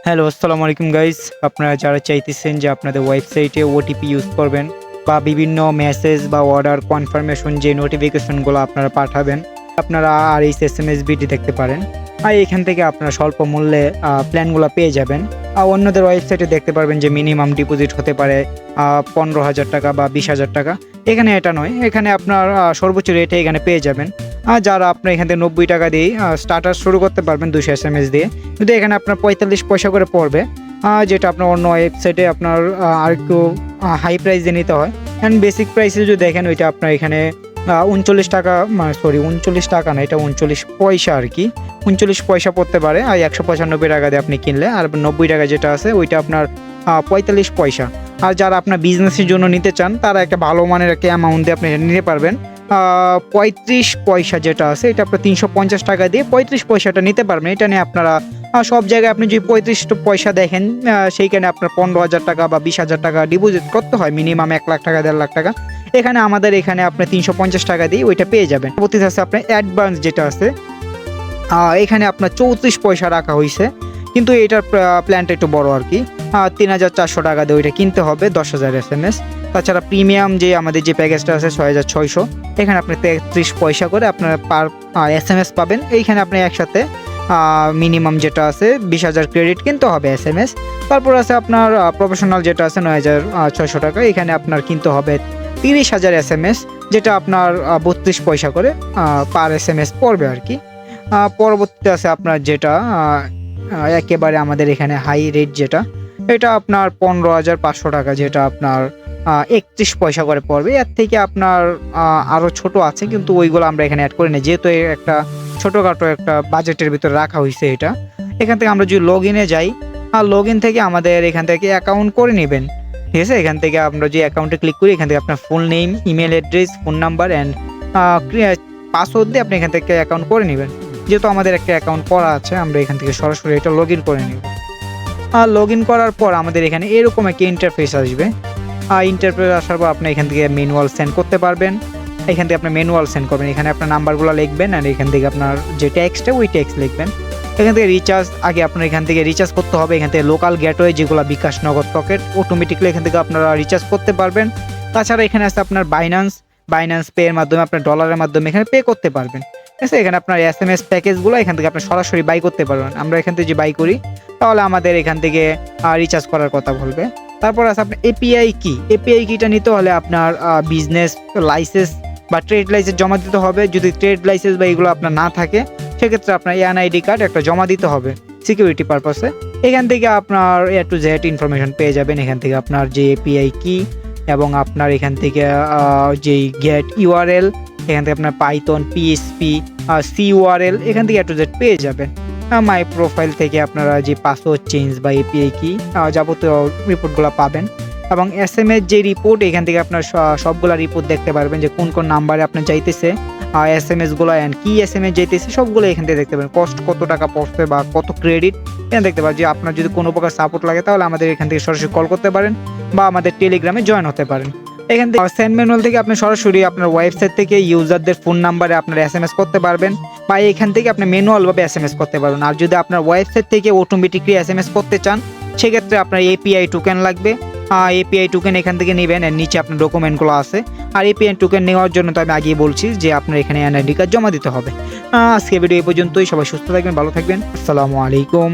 Hello, আসসালামু আলাইকুম guys. আপনারা যারা চাইতেছেন যে আপনাদের ওয়েবসাইটে ওটিপি ইউজ করবেন বা বিভিন্ন মেসেজ বা অর্ডার কনফার্মেশন যে নোটিফিকেশনগুলো আপনারা পাঠাবেন, আপনারা এসএমএস বিটি দেখতে পারেন। আর এখান থেকে আপনারা স্বল্প মূল্যে প্ল্যানগুলো পেয়ে যাবেন। আর অন্যদের ওয়েবসাইটে দেখতে পারবেন যে মিনিমাম ডিপোজিট হতে পারে 15,000 টাকা বা 20,000 টাকা। এখানে এটা নয়, এখানে আপনার সর্বোচ্চ রেটে এখানে পেয়ে যাবেন। আর যারা আপনার এখান থেকে 90 টাকা দিয়ে স্টার্টার শুরু করতে পারবেন 200 এসএমএস দিয়ে, কিন্তু এখানে আপনার 45 পয়সা করে পড়বে, যেটা আপনার অন্য ওয়েবসাইটে আপনার আর একটু হাই প্রাইসে নিতে হয়। অ্যান্ড বেসিক প্রাইসে যদি দেখেন ওইটা আপনার এখানে 39 টাকা, সরি 39 টাকা না, এটা 39 পয়সা আর কি, 39 পয়সা পড়তে পারে। আর 195 টাকা দিয়ে আপনি কিনলে, আর 90 টাকা যেটা আছে ওইটা আপনার 45 পয়সা। আর যারা আপনার বিজনেসের জন্য নিতে চান তারা একটা ভালো মানের একটা অ্যামাউন্ট দিয়ে আপনি নিতে পারবেন। 35 পয়সা যেটা আছে এটা আপনার 350 টাকা দিয়ে 35 পয়সাটা নিতে পারবেন। এটা নিয়ে আপনারা সব জায়গায় আপনি যদি 35 পয়সা দেখেন, সেইখানে আপনার 15,000 টাকা বা 20,000 টাকা ডিপোজিট করতে হয়, মিনিমাম 1 লাখ টাকা 1.5 লাখ টাকা। এখানে আমাদের এখানে আপনি 350 টাকা দিয়ে ওইটা পেয়ে যাবেন। পরবর্তীতে আছে আপনার অ্যাডভান্স যেটা আছে, এখানে আপনার 34 পয়সা রাখা হয়েছে, কিন্তু এটার প্ল্যানটা একটু বড় আর কি। 3,400 টাকা দিয়ে ওইটা কিনতে হবে 10,000 এসএমএস। তাছাড়া প্রিমিয়াম যে আমাদের যে প্যাকেজটা আছে 6,600, এখানে আপনি 33 পয়সা করে আপনার পার এসএমএস পাবেন। এইখানে আপনি একসাথে মিনিমাম যেটা আছে 20,000 ক্রেডিট কিনতে হবে এসএমএস। তারপর আছে আপনার প্রফেশনাল যেটা আছে 9,600 টাকা, এখানে আপনার কিনতে হবে 30,000 এসএমএস, যেটা আপনার 32 পয়সা করে পার এসএমএস পড়বে আর কি। পরবর্তীতে আছে আপনার যেটা একেবারে আমাদের এখানে হাই রেট, যেটা এটা আপনার 15,500 টাকা, যেটা আপনার 31 পয়সা করে পড়বে। এর থেকে আপনার আরও ছোট আছে, কিন্তু ওইগুলো আমরা এখানে অ্যাড করি না, যেহেতু একটা ছোটোখাটো একটা বাজেটের ভিতরে রাখা হয়েছে এটা। এখান থেকে আমরা যদি লগ ইনে যাই, আর লগ ইন থেকে আমাদের এখান থেকে অ্যাকাউন্ট করে নেবেন, ঠিক আছে। এখান থেকে আমরা যে অ্যাকাউন্টে ক্লিক করি, এখান থেকে আপনার full name, email address, phone number and password দিয়ে আপনি এখান থেকে অ্যাকাউন্ট করে নেবেন। যেহেতু আমাদের একটা অ্যাকাউন্ট করা আছে, আমরা এখান থেকে সরাসরি এটা লগ ইন করে নেব। আর লগ ইন করার পর আমাদের এখানে এরকম একটা ইন্টারফেস আসবে। আর ইন্টারফেস আসার পর আপনি এখান থেকে ম্যানুয়াল সেন্ড করতে পারবেন। এখান থেকে আপনি ম্যানুয়াল সেন্ড করবেন, এখানে আপনার নাম্বারগুলো লিখবেন, আর এখান থেকে আপনার যে টেক্সটটা ওই টেক্সট লিখবেন। এখান থেকে রিচার্জ, আগে আপনার এখান থেকে রিচার্জ করতে হবে। এখান থেকে লোকাল গেটওয়ে যেগুলো বিকাশ, নগদ, পকেট, অটোমেটিকলি এখান থেকে আপনারা রিচার্জ করতে পারবেন। তাছাড়া এখানে আছে আপনার বাইন্যান্স পে এর মাধ্যমে আপনার ডলারের মাধ্যমে এখানে পে করতে পারবেন, ঠিক আছে। এখানে আপনার এসএমএস প্যাকেজগুলো এখান থেকে আপনি সরাসরি বাই করতে পারবেন। আমরা এখান থেকে যে বাই করি, তাহলে আমাদের এখান থেকে রিচার্জ করার কথা বলবে। তারপর আছে আপনার এপিআই কিটা নিতে হলে আপনার বিজনেস লাইসেন্স বা ট্রেড লাইসেন্স জমা দিতে হবে। যদি ট্রেড লাইসেন্স বা এগুলো আপনার না থাকে, সেক্ষেত্রে আপনার এনআইডি কার্ড একটা জমা দিতে হবে সিকিউরিটি পারপাসে। এখান থেকে আপনার এ টু জেড ইনফরমেশন পেয়ে যাবেন। এখান থেকে আপনার যে এপিআই কি এবং আপনার এখান থেকে যেই গেট ইউআরএল, এখান থেকে আপনার পাইথন, পিএসপি, সিইউআরএল, এখান থেকে এ টু জেড পেয়ে যাবেন। মাই প্রোফাইল থেকে আপনারা যে পাসওয়ার্ড চেঞ্জ বা এপিআই কি যাবতীয় রিপোর্টগুলো পাবেন। এবং এসএমএস যে রিপোর্ট, এখান থেকে আপনার সবগুলা রিপোর্ট দেখতে পারবেন, যে কোন কোন নাম্বারে আপনার যাইতেছে এসএমএসগুলো অ্যান্ড কি এসএমএস যাইতেছে, সবগুলো এখান থেকে দেখতে পাবেন। কস্ট কত টাকা পড়ছে বা কত ক্রেডিট, এখানে দেখতে পাবেন। যে আপনার যদি কোনো প্রকার সাপোর্ট লাগে, তাহলে আমাদের এখান থেকে সরাসরি কল করতে পারেন বা আমাদের টেলিগ্রামে জয়েন হতে পারেন। এখান থেকে সেন্ড ম্যানুয়াল থেকে আপনি সরাসরি আপনার ওয়েবসাইট থেকে ইউজারদের ফোন নাম্বারে আপনার এসএমএস করতে পারবেন, বা এখান থেকে আপনি ম্যানুয়ালভাবে এসএমএস করতে পারবেন। আর যদি আপনার ওয়েবসাইট থেকে অটোমেটিকলি এসএমএস করতে চান, সেক্ষেত্রে আপনার এপিআই টোকেন লাগবে। এপিআই টোকেন এখান থেকে নেবেন, এর নিচে আপনার ডকুমেন্টগুলো আছে। আর এপিআই টোকেন নেওয়ার জন্য তো আমি আগেই বলছি যে আপনার এখানে এনআইডি কার্ড জমা দিতে হবে। আজকে ভিডিও এই পর্যন্তই। সবাই সুস্থ থাকবেন, ভালো থাকবেন। আসসালামু আলাইকুম।